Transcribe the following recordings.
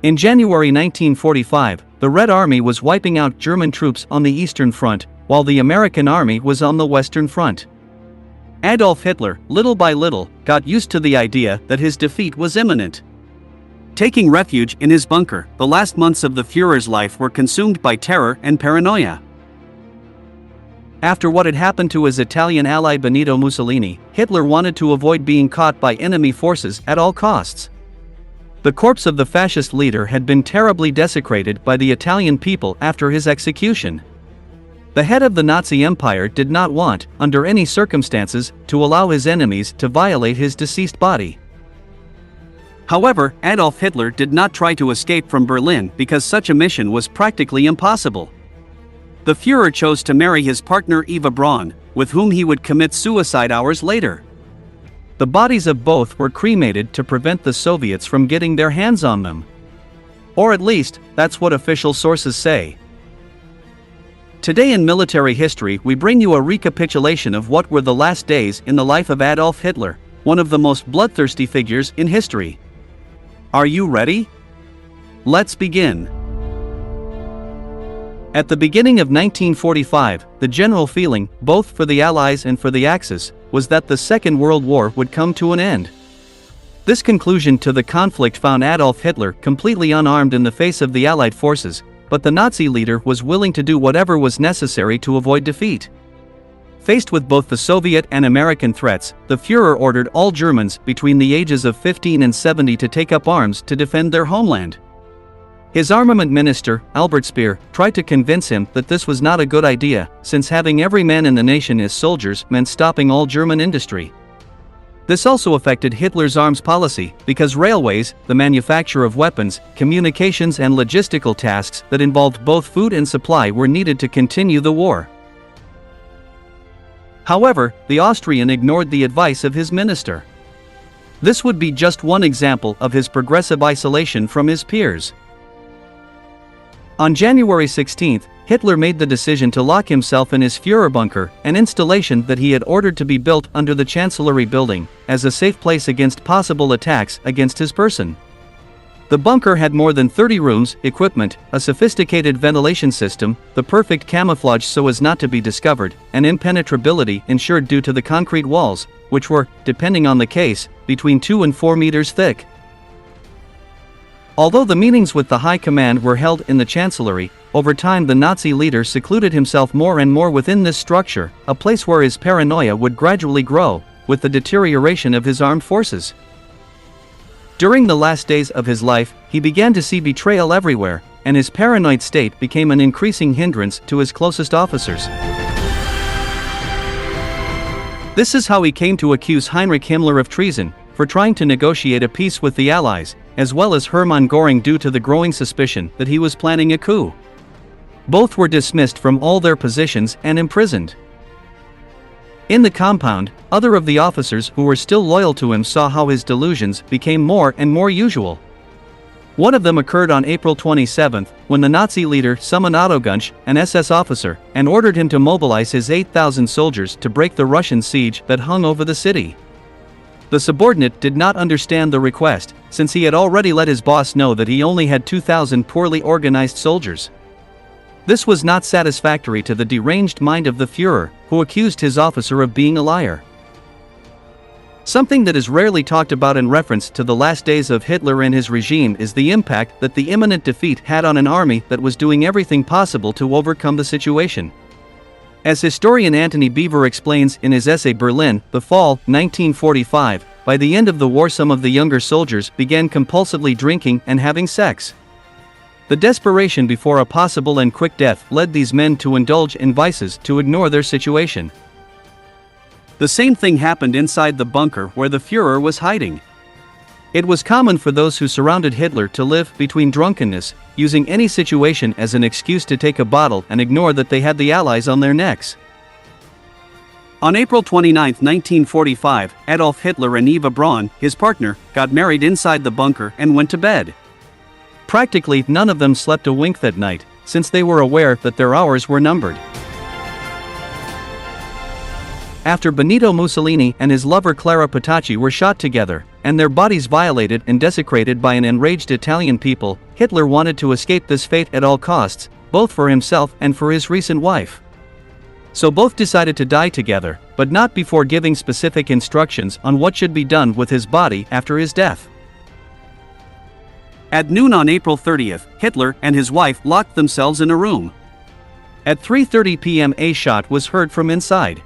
In January 1945, the Red Army was wiping out German troops on the Eastern Front, while the American Army was on the Western Front. Adolf Hitler, little by little, got used to the idea that his defeat was imminent. Taking refuge in his bunker, the last months of the Führer's life were consumed by terror and paranoia. After what had happened to his Italian ally Benito Mussolini, Hitler wanted to avoid being caught by enemy forces at all costs. The corpse of the fascist leader had been terribly desecrated by the Italian people after his execution. The head of the Nazi Empire did not want, under any circumstances, to allow his enemies to violate his deceased body. However, Adolf Hitler did not try to escape from Berlin because such a mission was practically impossible. The Führer chose to marry his partner Eva Braun, with whom he would commit suicide hours later. The bodies of both were cremated to prevent the Soviets from getting their hands on them. Or at least, that's what official sources say. Today in military history we bring you a recapitulation of what were the last days in the life of Adolf Hitler, one of the most bloodthirsty figures in history. Are you ready? Let's begin. At the beginning of 1945, the general feeling, both for the Allies and for the Axis, was that the Second World War would come to an end. This conclusion to the conflict found Adolf Hitler completely unarmed in the face of the Allied forces, but the Nazi leader was willing to do whatever was necessary to avoid defeat. Faced with both the Soviet and American threats, the Führer ordered all Germans between the ages of 15 and 70 to take up arms to defend their homeland. His armament minister, Albert Speer, tried to convince him that this was not a good idea, since having every man in the nation as soldiers meant stopping all German industry. This also affected Hitler's arms policy, because railways, the manufacture of weapons, communications and logistical tasks that involved both food and supply were needed to continue the war. However, the Austrian ignored the advice of his minister. This would be just one example of his progressive isolation from his peers. On January 16, Hitler made the decision to lock himself in his Führer bunker, an installation that he had ordered to be built under the Chancellery building, as a safe place against possible attacks against his person. The bunker had more than 30 rooms, equipment, a sophisticated ventilation system, the perfect camouflage so as not to be discovered, and impenetrability ensured due to the concrete walls, which were, depending on the case, between 2 and 4 meters thick. Although the meetings with the high command were held in the Chancellery, over time the Nazi leader secluded himself more and more within this structure, a place where his paranoia would gradually grow, with the deterioration of his armed forces. During the last days of his life, he began to see betrayal everywhere, and his paranoid state became an increasing hindrance to his closest officers. This is how he came to accuse Heinrich Himmler of treason, for trying to negotiate a peace with the Allies, as well as Hermann Göring due to the growing suspicion that he was planning a coup. Both were dismissed from all their positions and imprisoned. In the compound, other of the officers who were still loyal to him saw how his delusions became more and more usual. One of them occurred on April 27, when the Nazi leader summoned Otto Gunsch, an SS officer, and ordered him to mobilize his 8,000 soldiers to break the Russian siege that hung over the city. The subordinate did not understand the request, since he had already let his boss know that he only had 2,000 poorly organized soldiers. This was not satisfactory to the deranged mind of the Führer, who accused his officer of being a liar. Something that is rarely talked about in reference to the last days of Hitler and his regime is the impact that the imminent defeat had on an army that was doing everything possible to overcome the situation. As historian Antony Beevor explains in his essay Berlin, The Fall, 1945, by the end of the war some of the younger soldiers began compulsively drinking and having sex. The desperation before a possible and quick death led these men to indulge in vices to ignore their situation. The same thing happened inside the bunker where the Führer was hiding. It was common for those who surrounded Hitler to live between drunkenness, using any situation as an excuse to take a bottle and ignore that they had the Allies on their necks. On April 29, 1945, Adolf Hitler and Eva Braun, his partner, got married inside the bunker and went to bed. Practically none of them slept a wink that night, since they were aware that their hours were numbered. After Benito Mussolini and his lover Clara Petacci were shot together, and their bodies violated and desecrated by an enraged Italian people, Hitler wanted to escape this fate at all costs, both for himself and for his recent wife. So both decided to die together, but not before giving specific instructions on what should be done with his body after his death. At noon on April 30th, Hitler and his wife locked themselves in a room. At 3:30 p.m. a shot was heard from inside.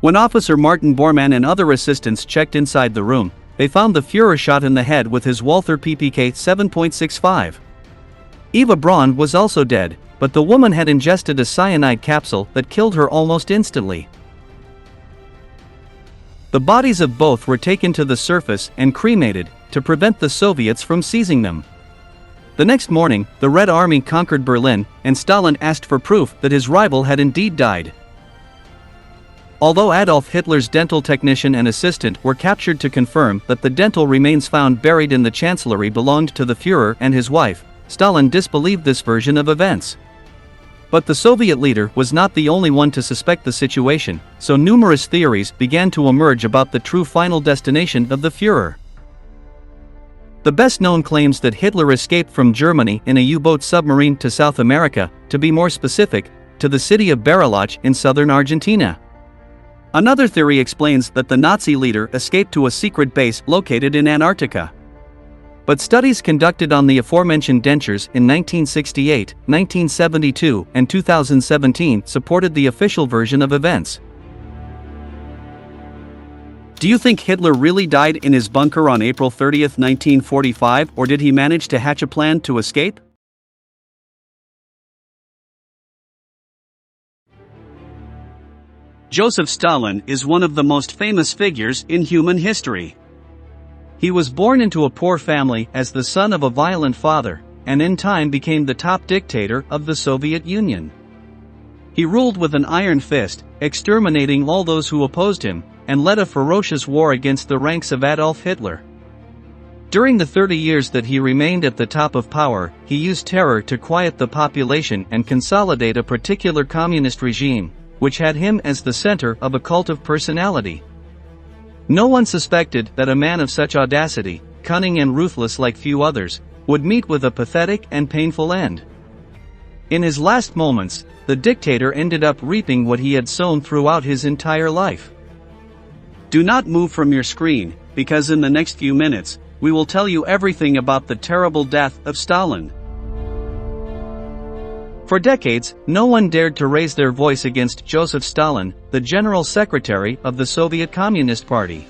When Officer Martin Bormann and other assistants checked inside the room, they found the Führer shot in the head with his Walther PPK 7.65. Eva Braun was also dead, but the woman had ingested a cyanide capsule that killed her almost instantly. The bodies of both were taken to the surface and cremated, to prevent the Soviets from seizing them. The next morning, the Red Army conquered Berlin, and Stalin asked for proof that his rival had indeed died. Although Adolf Hitler's dental technician and assistant were captured to confirm that the dental remains found buried in the chancellery belonged to the Führer and his wife, Stalin disbelieved this version of events. But the Soviet leader was not the only one to suspect the situation, so numerous theories began to emerge about the true final destination of the Führer. The best-known claims that Hitler escaped from Germany in a U-boat submarine to South America, to be more specific, to the city of Bariloche in southern Argentina. Another theory explains that the Nazi leader escaped to a secret base located in Antarctica. But studies conducted on the aforementioned dentures in 1968, 1972, and 2017 supported the official version of events. Do you think Hitler really died in his bunker on April 30, 1945, or did he manage to hatch a plan to escape? Joseph Stalin is one of the most famous figures in human history. He was born into a poor family as the son of a violent father, and in time became the top dictator of the Soviet Union. He ruled with an iron fist, exterminating all those who opposed him, and led a ferocious war against the ranks of Adolf Hitler. During the 30 years that he remained at the top of power, he used terror to quiet the population and consolidate a particular communist regime, which had him as the center of a cult of personality. No one suspected that a man of such audacity, cunning and ruthless like few others, would meet with a pathetic and painful end. In his last moments, the dictator ended up reaping what he had sown throughout his entire life. Do not move from your screen, because in the next few minutes, we will tell you everything about the terrible death of Stalin. For decades, no one dared to raise their voice against Joseph Stalin, the General Secretary of the Soviet Communist Party.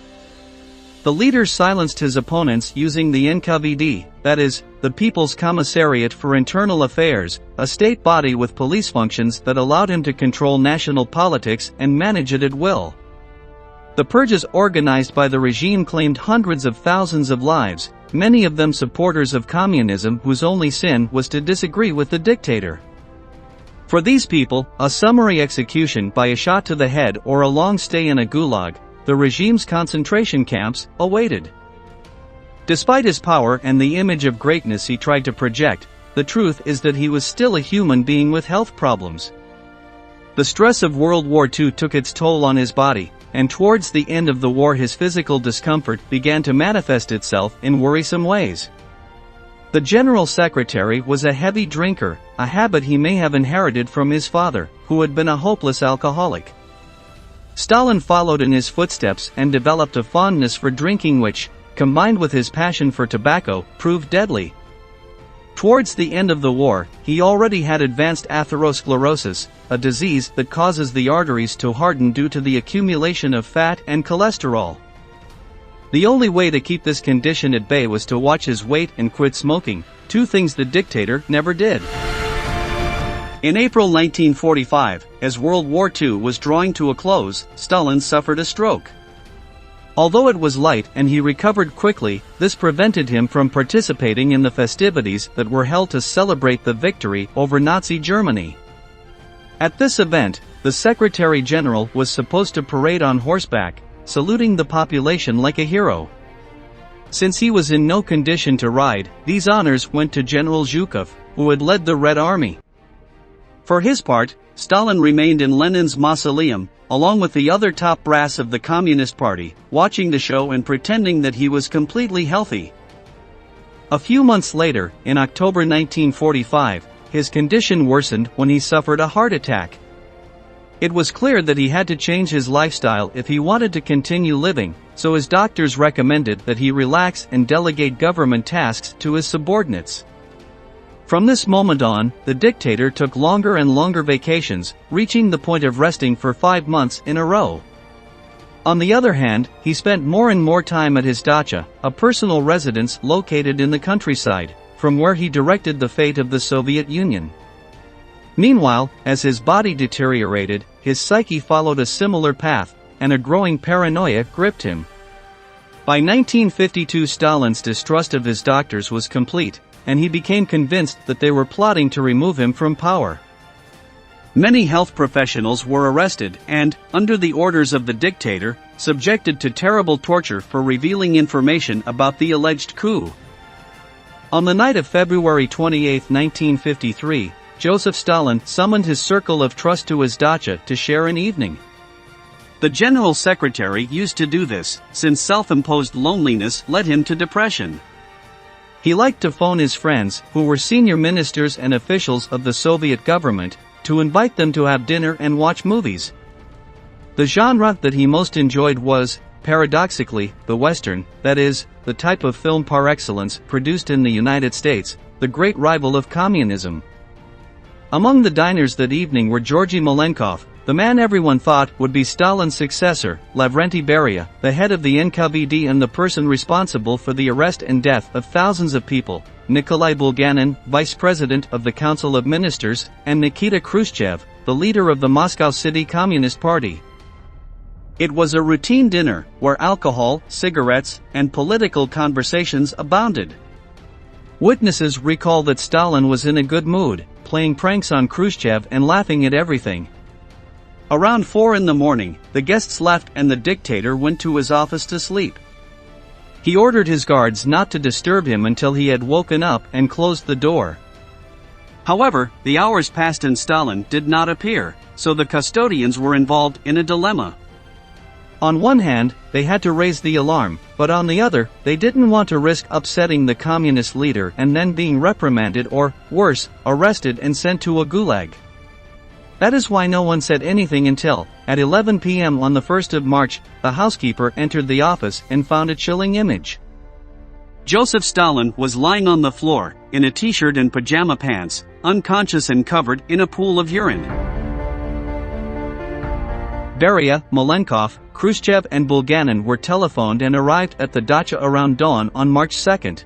The leader silenced his opponents using the NKVD, that is, the People's Commissariat for Internal Affairs, a state body with police functions that allowed him to control national politics and manage it at will. The purges organized by the regime claimed hundreds of thousands of lives, many of them supporters of communism whose only sin was to disagree with the dictator. For these people, a summary execution by a shot to the head or a long stay in a gulag, the regime's concentration camps, awaited. Despite his power and the image of greatness he tried to project, the truth is that he was still a human being with health problems. The stress of World War II took its toll on his body, and towards the end of the war his physical discomfort began to manifest itself in worrisome ways. The General Secretary was a heavy drinker, a habit he may have inherited from his father, who had been a hopeless alcoholic. Stalin followed in his footsteps and developed a fondness for drinking which, combined with his passion for tobacco, proved deadly. Towards the end of the war, he already had advanced atherosclerosis, a disease that causes the arteries to harden due to the accumulation of fat and cholesterol. The only way to keep this condition at bay was to watch his weight and quit smoking, two things the dictator never did. In April 1945, as World War II was drawing to a close, Stalin suffered a stroke. Although it was light and he recovered quickly, this prevented him from participating in the festivities that were held to celebrate the victory over Nazi Germany. At this event, the Secretary General was supposed to parade on horseback, saluting the population like a hero. Since he was in no condition to ride, these honors went to General Zhukov, who had led the Red Army. For his part, Stalin remained in Lenin's mausoleum, along with the other top brass of the Communist Party, watching the show and pretending that he was completely healthy. A few months later, in October 1945, his condition worsened when he suffered a heart attack. It was clear that he had to change his lifestyle if he wanted to continue living, so his doctors recommended that he relax and delegate government tasks to his subordinates. From this moment on, the dictator took longer and longer vacations, reaching the point of resting for 5 months in a row. On the other hand, he spent more and more time at his dacha, a personal residence located in the countryside, from where he directed the fate of the Soviet Union. Meanwhile, as his body deteriorated, his psyche followed a similar path, and a growing paranoia gripped him. By 1952, Stalin's distrust of his doctors was complete, and he became convinced that they were plotting to remove him from power. Many health professionals were arrested and, under the orders of the dictator, subjected to terrible torture for revealing information about the alleged coup. On the night of February 28, 1953, Joseph Stalin summoned his circle of trust to his dacha to share an evening. The general secretary used to do this, since self-imposed loneliness led him to depression. He liked to phone his friends, who were senior ministers and officials of the Soviet government, to invite them to have dinner and watch movies. The genre that he most enjoyed was, paradoxically, the Western, that is, the type of film par excellence produced in the United States, the great rival of communism. Among the diners that evening were Georgy Malenkov, the man everyone thought would be Stalin's successor, Lavrenti Beria, the head of the NKVD and the person responsible for the arrest and death of thousands of people, Nikolai Bulganin, vice president of the Council of Ministers, and Nikita Khrushchev, the leader of the Moscow City Communist Party. It was a routine dinner, where alcohol, cigarettes, and political conversations abounded. Witnesses recall that Stalin was in a good mood, playing pranks on Khrushchev and laughing at everything. Around 4 in the morning, the guests left and the dictator went to his office to sleep. He ordered his guards not to disturb him until he had woken up and closed the door. However, the hours passed and Stalin did not appear, so the custodians were involved in a dilemma. On one hand, they had to raise the alarm, but on the other, they didn't want to risk upsetting the communist leader and then being reprimanded or, worse, arrested and sent to a gulag. That is why no one said anything until, at 11 p.m. on the 1st of March, the housekeeper entered the office and found a chilling image. Joseph Stalin was lying on the floor, in a t-shirt and pajama pants, unconscious and covered in a pool of urine. Beria, Malenkov, Khrushchev and Bulganin were telephoned and arrived at the dacha around dawn on March 2nd.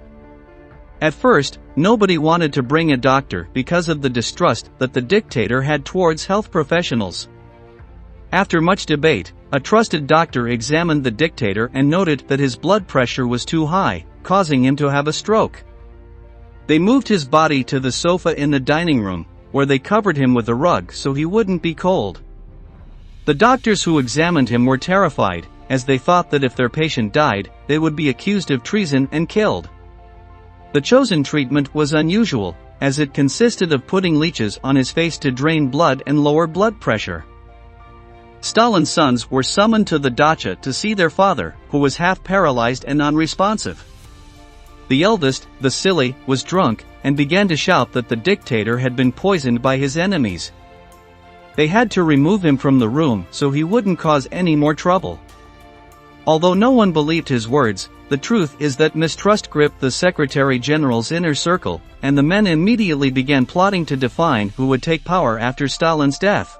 At first, nobody wanted to bring a doctor because of the distrust that the dictator had towards health professionals. After much debate, a trusted doctor examined the dictator and noted that his blood pressure was too high, causing him to have a stroke. They moved his body to the sofa in the dining room, where they covered him with a rug so he wouldn't be cold. The doctors who examined him were terrified, as they thought that if their patient died, they would be accused of treason and killed. The chosen treatment was unusual, as it consisted of putting leeches on his face to drain blood and lower blood pressure. Stalin's sons were summoned to the dacha to see their father, who was half paralyzed and unresponsive. The eldest, the silly, was drunk, and began to shout that the dictator had been poisoned by his enemies. They had to remove him from the room so he wouldn't cause any more trouble. Although no one believed his words, the truth is that mistrust gripped the Secretary General's inner circle, and the men immediately began plotting to define who would take power after Stalin's death.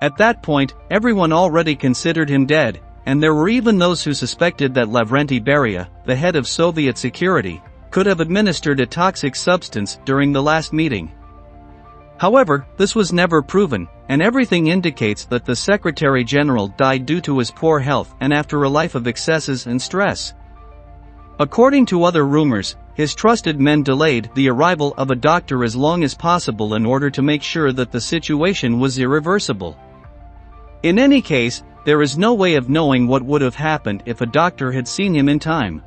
At that point, everyone already considered him dead, and there were even those who suspected that Lavrenti Beria, the head of Soviet security, could have administered a toxic substance during the last meeting. However, this was never proven, and everything indicates that the Secretary General died due to his poor health and after a life of excesses and stress. According to other rumors, his trusted men delayed the arrival of a doctor as long as possible in order to make sure that the situation was irreversible. In any case, there is no way of knowing what would have happened if a doctor had seen him in time.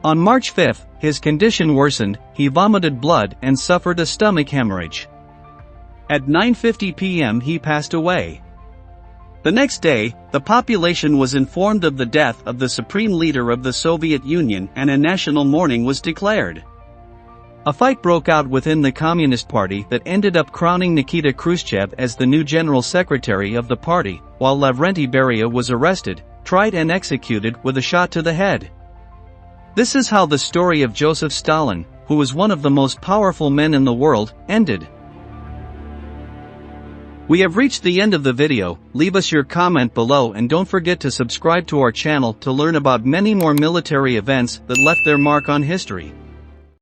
On March 5, his condition worsened, he vomited blood and suffered a stomach hemorrhage. At 9:50 p.m. he passed away. The next day, the population was informed of the death of the supreme leader of the Soviet Union and a national mourning was declared. A fight broke out within the Communist Party that ended up crowning Nikita Khrushchev as the new general secretary of the party, while Lavrenti Beria was arrested, tried and executed with a shot to the head. This is how the story of Joseph Stalin, who was one of the most powerful men in the world, ended. We have reached the end of the video. Leave us your comment below and don't forget to subscribe to our channel to learn about many more military events that left their mark on history.